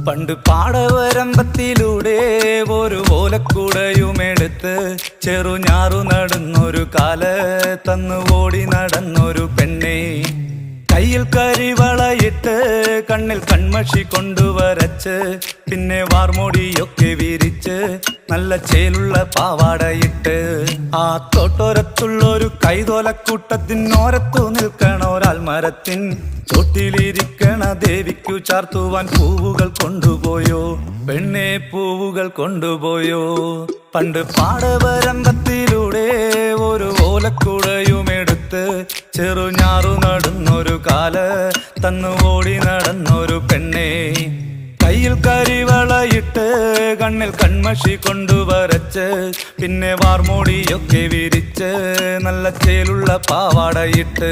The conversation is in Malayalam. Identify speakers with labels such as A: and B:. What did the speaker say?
A: പണ്ട് പാടവരമ്പത്തിലൂടെ ഒരു ഓലക്കുടയുമെടുത്ത് ചെറുഞാറു നടന്നൊരു കാല തന്നു ഓടി നടന്നൊരു പെണ്ണെ. കയ്യിൽ കരിവളയിട്ട് കണ്ണിൽ കൺമഷി കൊണ്ടുവരച്ച് പിന്നെ വാർമോടിയൊക്കെ വിരിച്ച് നല്ല ചേലുള്ള പാവാടയിട്ട് ആ തോട്ടോരത്തുള്ളൊരു കൈതോലക്കൂട്ടത്തിനോരത്തു നിൽക്കണ ഒരാൾ മരത്തിൻ ചോട്ടിലിരിക്കണ ദേവിക്കു ചാർത്തുവാൻ പൂവുകൾ കൊണ്ടുപോയോ പെണ്ണെ, പൂവുകൾ കൊണ്ടുപോയോ. പണ്ട് പാടവരമ്പത്തിലൂടെ ഒരു ഓലക്കുടയുമെടുത്ത് ചെറുഞാറു നടന്നൊരു കാല തന്നു ഓടി നടന്നൊരു പെണ്ണെ. കയ്യിൽ കരിവളയിട്ട് കണ്ണിൽ കൺമഷി കൊണ്ടുവരച്ച് പിന്നെ വാർമോടിയൊക്കെ വിരിച്ച് നല്ല ചേലുള്ള പാവാടയിട്ട്